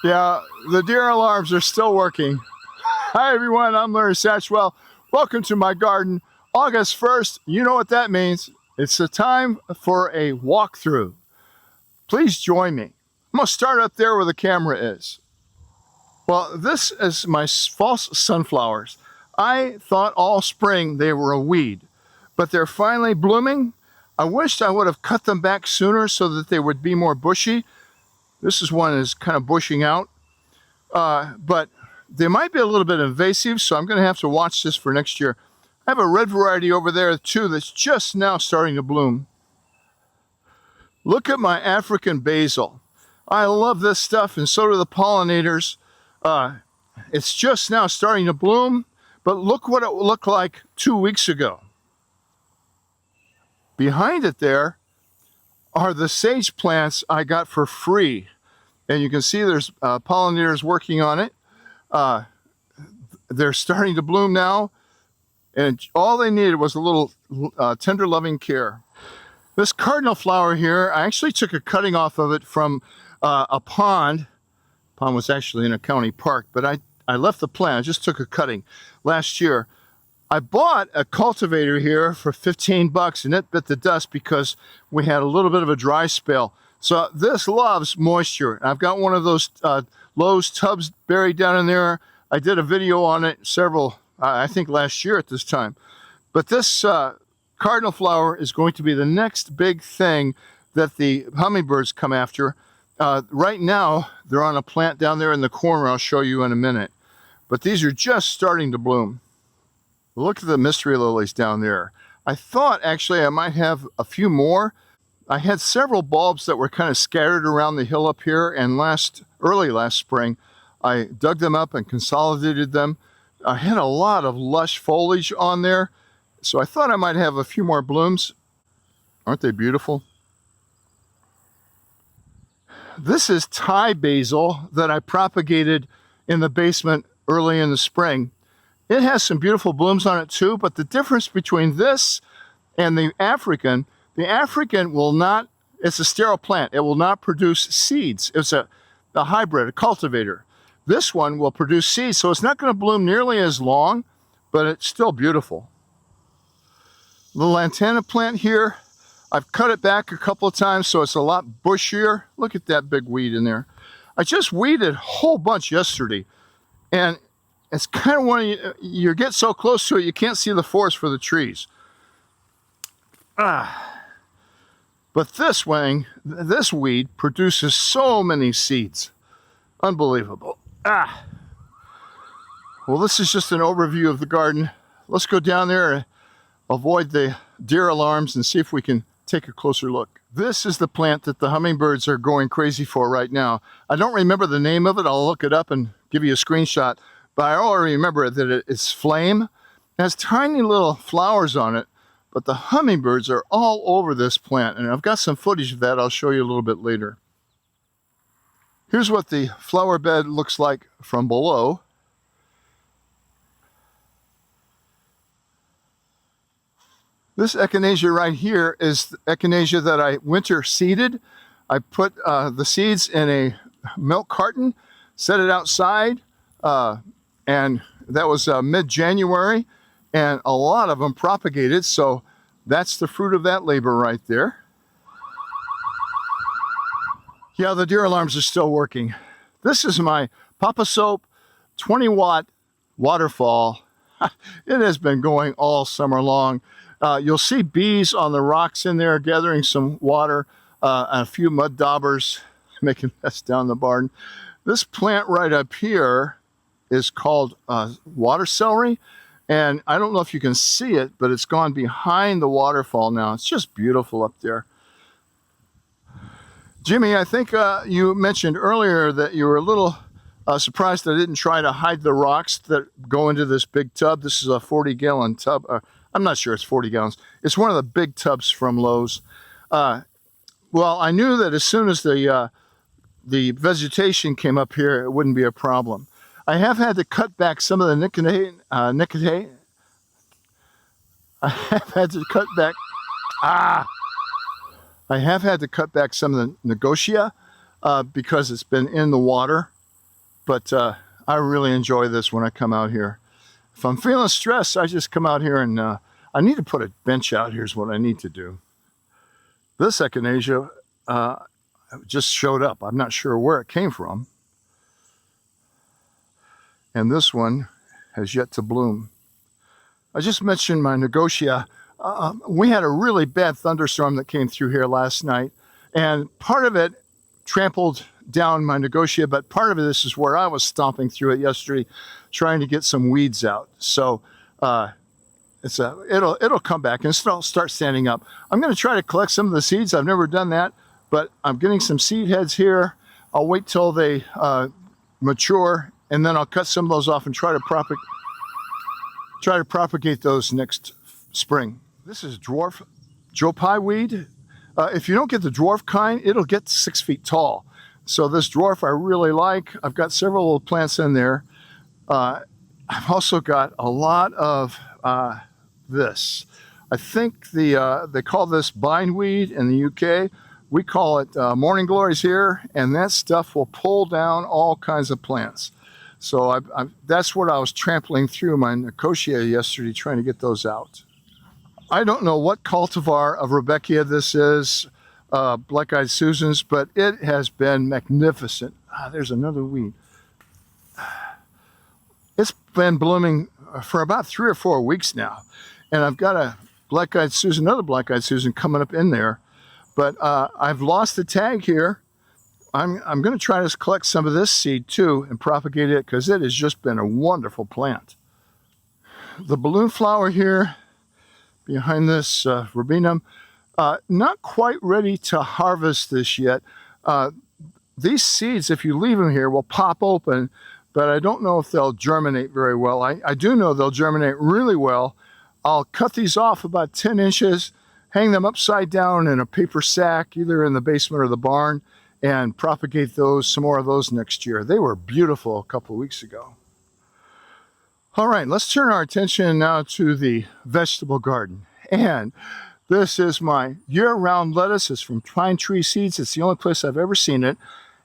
Yeah, the deer alarms are still working. Hi everyone, I'm Larry Satchwell. Welcome to my garden. August 1st, you know what that means. It's the time for a walkthrough. Please join me. I'm gonna start up there where the camera is. Well, this is my false sunflowers. I thought all spring they were a weed, but they're finally blooming. I wished I would have cut them back sooner so that they would be more bushy. This is one is kind of bushing out, but they might be a little bit invasive, so I'm going to have to watch this for next year. I have a red variety over there too that's just now starting to bloom. Look at my African basil. I love this stuff, and so do the pollinators. It's just now starting to bloom, but look what it looked like 2 weeks ago. Behind it there are the sage plants I got for free. And you can see there's pollinators working on it. They're starting to bloom now. And all they needed was a little tender loving care. This cardinal flower here, I actually took a cutting off of it from a pond. The pond was actually in a county park, but I left the plant. I just took a cutting last year. I bought a cultivator here for 15 bucks and it bit the dust because we had a little bit of a dry spell. So this loves moisture. I've got one of those Lowe's tubs buried down in there. I did a video on it I think last year at this time. But this cardinal flower is going to be the next big thing that the hummingbirds come after. Right now, they're on a plant down there in the corner I'll show you in a minute. But these are just starting to bloom. Look at the mystery lilies down there. I thought actually I might have a few more. I had several bulbs that were kind of scattered around the hill up here, and early last spring, I dug them up and consolidated them. I had a lot of lush foliage on there, so I thought I might have a few more blooms. Aren't they beautiful? This is Thai basil that I propagated in the basement early in the spring. It has some beautiful blooms on it too, but the difference between this and the African will not, it's a sterile plant. It will not produce seeds. It's a hybrid, a cultivator. This one will produce seeds, so it's not going to bloom nearly as long, but it's still beautiful. The lantana plant here, I've cut it back a couple of times, so it's a lot bushier. Look at that big weed in there. I just weeded a whole bunch yesterday, and it's kind of when you get so close to it, you can't see the forest for the trees. But this weed produces so many seeds. Unbelievable. Well, this is just an overview of the garden. Let's go down there and avoid the deer alarms and see if we can take a closer look. This is the plant that the hummingbirds are going crazy for right now. I don't remember the name of it. I'll look it up and give you a screenshot. But I already remember that it's flame. It has tiny little flowers on it, but the hummingbirds are all over this plant. And I've got some footage of that I'll show you a little bit later. Here's what the flower bed looks like from below. This echinacea right here is the echinacea that I winter seeded. I put the seeds in a milk carton, set it outside, and that was mid-January, and a lot of them propagated, so that's the fruit of that labor right there. Yeah, the deer alarms are still working. This is my Papa Soap 20-watt waterfall. It has been going all summer long. You'll see bees on the rocks in there gathering some water, and a few mud daubers making a mess down the barn. This plant right up here is called water celery, and I don't know if you can see it, but it's gone behind the waterfall now. It's just beautiful up there. Jimmy, I think you mentioned earlier that you were a little surprised I didn't try to hide the rocks that go into this big tub. This is a 40-gallon tub. I'm not sure it's 40 gallons. It's one of the big tubs from Lowe's. Well, I knew that as soon as the vegetation came up here, it wouldn't be a problem. I have had to cut back some of the nicotine. I have had to cut back. I have had to cut back some of the Negotia because it's been in the water. But I really enjoy this when I come out here. If I'm feeling stressed, I just come out here and I need to put a bench out. Here's what I need to do. This echinacea just showed up. I'm not sure where it came from. And this one has yet to bloom. I just mentioned my Nicotia. We had a really bad thunderstorm that came through here last night, and part of it trampled down my Nicotia, but part of this is where I was stomping through it yesterday, trying to get some weeds out. So it'll come back and it'll start standing up. I'm going to try to collect some of the seeds. I've never done that, but I'm getting some seed heads here. I'll wait till they mature, and then I'll cut some of those off and try to propagate those next spring. This is dwarf Joe Pye weed. If you don't get the dwarf kind, it'll get 6 feet tall. So this dwarf I really like. I've got several little plants in there. I've also got a lot of this. I think they call this bindweed in the UK. We call it morning glories here, and that stuff will pull down all kinds of plants. So that's what I was trampling through my Nicotia yesterday, trying to get those out. I don't know what cultivar of Rudbeckia this is, Black-Eyed Susans, but it has been magnificent. There's another weed. It's been blooming for about 3 or 4 weeks now, and I've got a Black-Eyed Susan, another Black-Eyed Susan coming up in there, but I've lost the tag here. I'm going to try to collect some of this seed too and propagate it, because it has just been a wonderful plant. The balloon flower here behind this rubinum, not quite ready to harvest this yet. These seeds, if you leave them here, will pop open, but I don't know if they'll germinate very well. I do know they'll germinate really well. I'll cut these off about 10 inches, hang them upside down in a paper sack, either in the basement or the barn, and propagate some more of those next year. They were beautiful a couple of weeks ago. All right, let's turn our attention now to the vegetable garden. And this is my year-round lettuce. It's from Pine Tree Seeds. It's the only place I've ever seen it.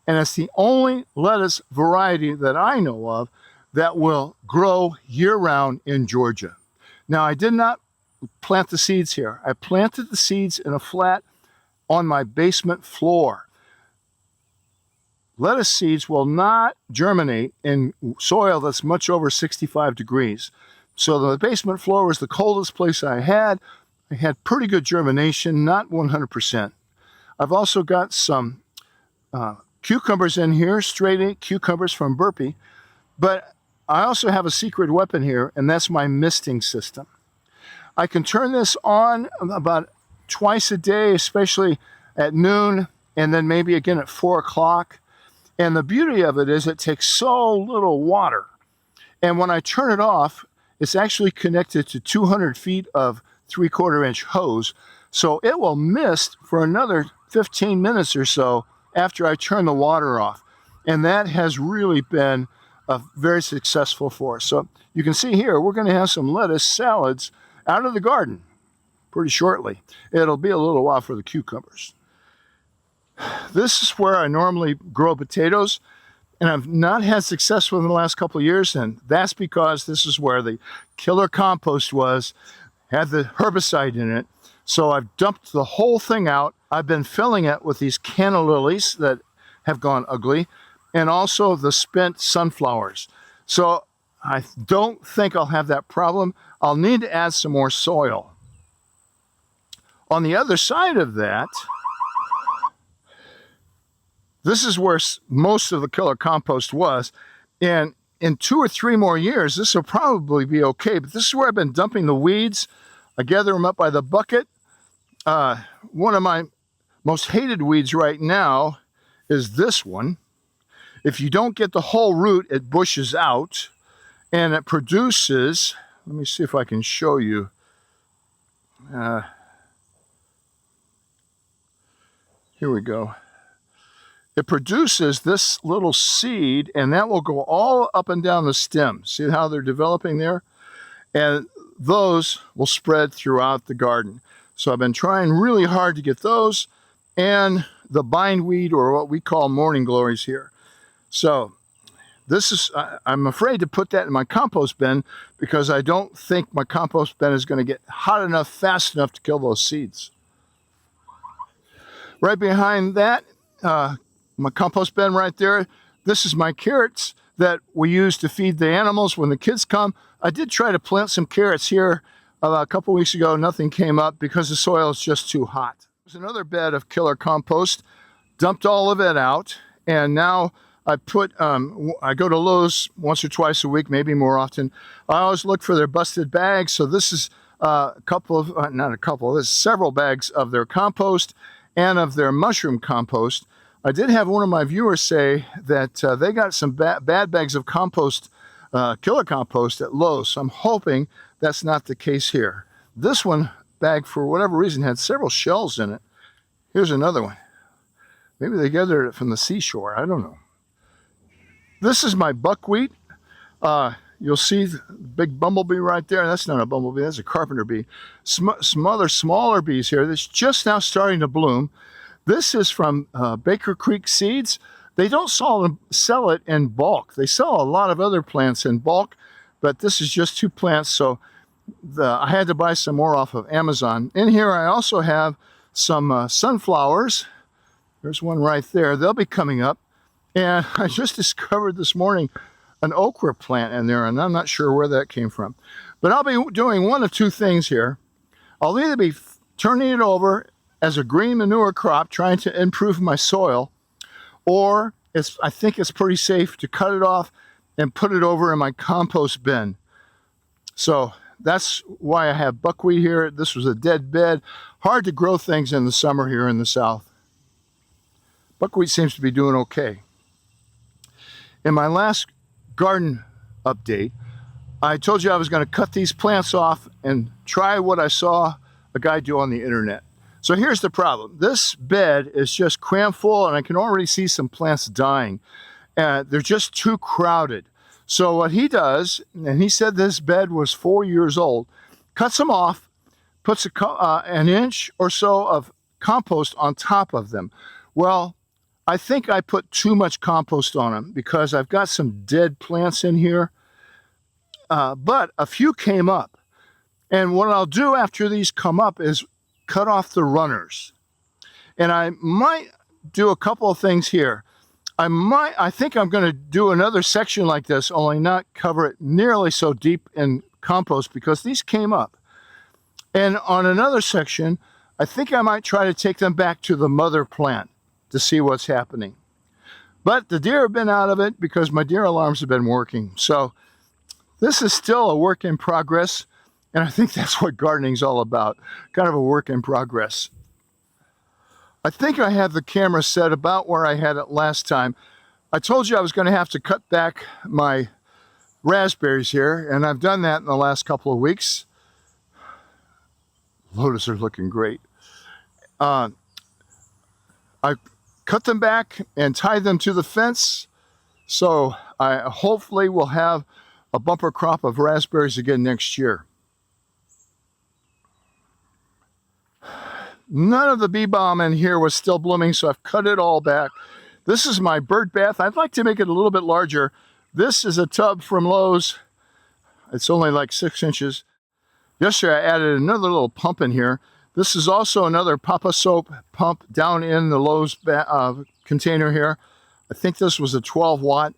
And it's the only lettuce variety that I know of that will grow year-round in Georgia. Now, I did not plant the seeds here. I planted the seeds in a flat on my basement floor. Lettuce seeds will not germinate in soil that's much over 65 degrees. So the basement floor was the coldest place I had. I had pretty good germination, not 100%. I've also got some cucumbers in here, straight 8 cucumbers from Burpee. But I also have a secret weapon here, and that's my misting system. I can turn this on about twice a day, especially at noon, and then maybe again at 4 o'clock. And the beauty of it is it takes so little water. And when I turn it off, it's actually connected to 200 feet of 3/4 inch hose. So it will mist for another 15 minutes or so after I turn the water off. And that has really been very successful for us. So you can see here, we're going to have some lettuce salads out of the garden pretty shortly. It'll be a little while for the cucumbers. This is where I normally grow potatoes, and I've not had success with them the last couple of years, and that's because this is where the killer compost was, had the herbicide in it. So I've dumped the whole thing out. I've been filling it with these canna lilies that have gone ugly, and also the spent sunflowers. So I don't think I'll have that problem. I'll need to add some more soil. On the other side of that, this is where most of the killer compost was. And in 2 or 3 more years, this will probably be okay. But this is where I've been dumping the weeds. I gather them up by the bucket. One of my most hated weeds right now is this one. If you don't get the whole root, it bushes out. And it produces, let me see if I can show you. Here we go. It produces this little seed, and that will go all up and down the stem. See how they're developing there? And those will spread throughout the garden. So I've been trying really hard to get those and the bindweed, or what we call morning glories here. So I'm afraid to put that in my compost bin because I don't think my compost bin is going to get hot enough, fast enough to kill those seeds. Right behind that, my compost bin right there, this is my carrots that we use to feed the animals when the kids come. I did try to plant some carrots here a couple weeks ago. Nothing came up because the soil is just too hot. There's another bed of killer compost. Dumped all of it out, and now I go to Lowe's once or twice a week, maybe more often. I always look for their busted bags. So this is this is several bags of their compost and of their mushroom compost. I did have one of my viewers say that they got some bad bags of compost, killer compost at Lowe's. So I'm hoping that's not the case here. This one bag, for whatever reason, had several shells in it. Here's another one. Maybe they gathered it from the seashore. I don't know. This is my buckwheat. You'll see the big bumblebee right there. That's not a bumblebee, that's a carpenter bee. Some other smaller bees here that's just now starting to bloom. This is from Baker Creek Seeds. They don't sell it in bulk. They sell a lot of other plants in bulk, but this is just 2 plants, so I had to buy some more off of Amazon. In here I also have some sunflowers. There's one right there. They'll be coming up. And I just discovered this morning an okra plant in there, and I'm not sure where that came from. But I'll be doing one of 2 things here. I'll either be turning it over as a green manure crop, trying to improve my soil, or I think it's pretty safe to cut it off and put it over in my compost bin. So that's why I have buckwheat here. This was a dead bed. Hard to grow things in the summer here in the South. Buckwheat seems to be doing okay. In my last garden update, I told you I was going to cut these plants off and try what I saw a guy do on the internet. So here's the problem. This bed is just crammed full, and I can already see some plants dying. They're just too crowded. So what he does, and he said this bed was 4 years old, cuts them off, puts an inch or so of compost on top of them. Well, I think I put too much compost on them because I've got some dead plants in here, but a few came up. And what I'll do after these come up is cut off the runners. And I might do a couple of things here. I think I'm going to do another section like this, only not cover it nearly so deep in compost because these came up. And on another section, I think I might try to take them back to the mother plant to see what's happening. But the deer have been out of it because my deer alarms have been working. So this is still a work in progress, and I think that's what gardening's all about, kind of a work in progress. I think I have the camera set about where I had it last time. I told you I was going to have to cut back my raspberries here, and I've done that in the last couple of weeks. Lotus are looking great. I cut them back and tied them to the fence, so I hopefully will have a bumper crop of raspberries again next year. None of the bee balm in here was still blooming, so I've cut it all back. This is my bird bath. I'd like to make it a little bit larger. This is a tub from Lowe's. It's only like 6 inches. Yesterday I added another little pump in here. This is also another Papa Soap pump down in the Lowe's container here. I think this was a 12 watt.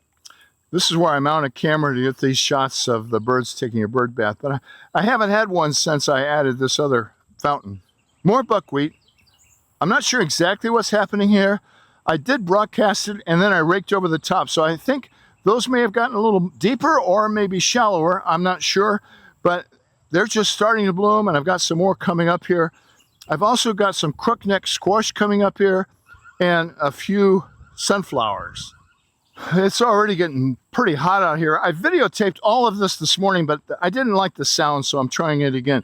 This is where I mount a camera to get these shots of the birds taking a bird bath. But I haven't had one since I added this other fountain. More buckwheat. I'm not sure exactly what's happening here. I did broadcast it and then I raked over the top. So I think those may have gotten a little deeper or maybe shallower. I'm not sure. But they're just starting to bloom, and I've got some more coming up here. I've also got some crookneck squash coming up here and a few sunflowers. It's already getting pretty hot out here. I videotaped all of this morning, but I didn't like the sound, so I'm trying it again.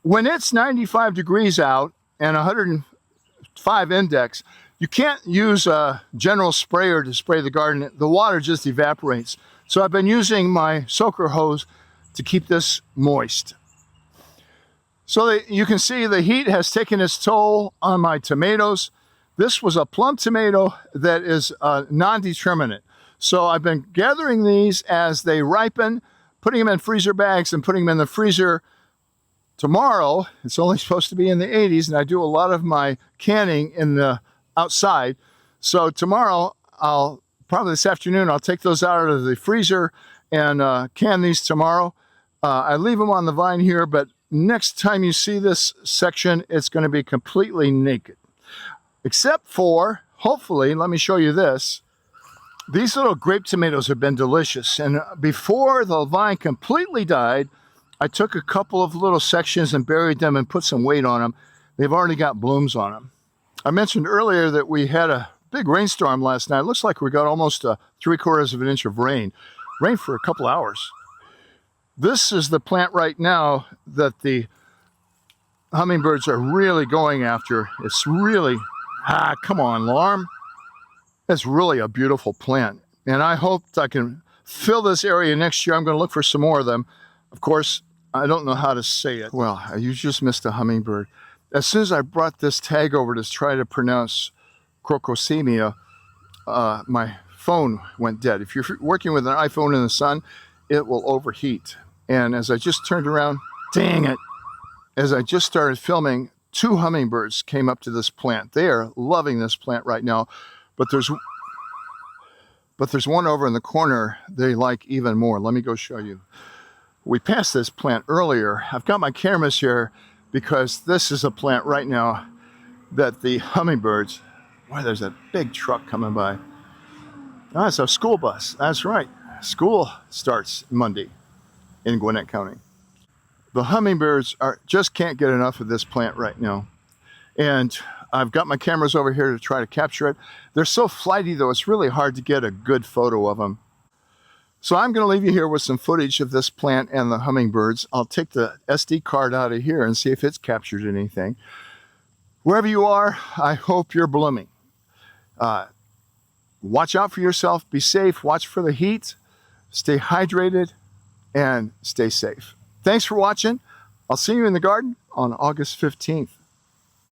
When it's 95 degrees out and 105 index, you can't use a general sprayer to spray the garden. The water just evaporates. So I've been using my soaker hose to keep this moist. So you can see the heat has taken its toll on my tomatoes. This was a plum tomato that is non-determinate. So I've been gathering these as they ripen, putting them in freezer bags and putting them in the freezer. Tomorrow, it's only supposed to be in the 80s, and I do a lot of my canning in the outside. So tomorrow, probably this afternoon, I'll take those out of the freezer and can these tomorrow. I leave them on the vine here, but next time you see this section, it's going to be completely naked. Except for, hopefully, let me show you this. These little grape tomatoes have been delicious. And before the vine completely died, I took a couple of little sections and buried them and put some weight on them. They've already got blooms on them. I mentioned earlier that we had a big rainstorm last night. It looks like we got almost 3/4 of an inch of rain. Rain for a couple hours. This is the plant right now that the hummingbirds are really going after. It's really, come on, Larm. It's really a beautiful plant. And I hope I can fill this area next year. I'm going to look for some more of them. Of course, I don't know how to say it. Well, you just missed a hummingbird. As soon as I brought this tag over to try to pronounce Crocosmia, my phone went dead. If you're working with an iPhone in the sun, it will overheat. And as I just turned around, dang it, as I just started filming, 2 hummingbirds came up to this plant. They are loving this plant right now, but there's one over in the corner they like even more. Let me go show you. We passed this plant earlier. I've got my cameras here because this is a plant right now that the hummingbirds, boy, there's a big truck coming by. Ah, it's a school bus. That's right. School starts Monday in Gwinnett County. The hummingbirds just can't get enough of this plant right now. And I've got my cameras over here to try to capture it. They're so flighty though, it's really hard to get a good photo of them. So I'm going to leave you here with some footage of this plant and the hummingbirds. I'll take the SD card out of here and see if it's captured anything. Wherever you are, I hope you're blooming. Watch out for yourself. Be safe. Watch for the heat. Stay hydrated and stay safe. Thanks for watching. I'll see you in the garden on August 15th.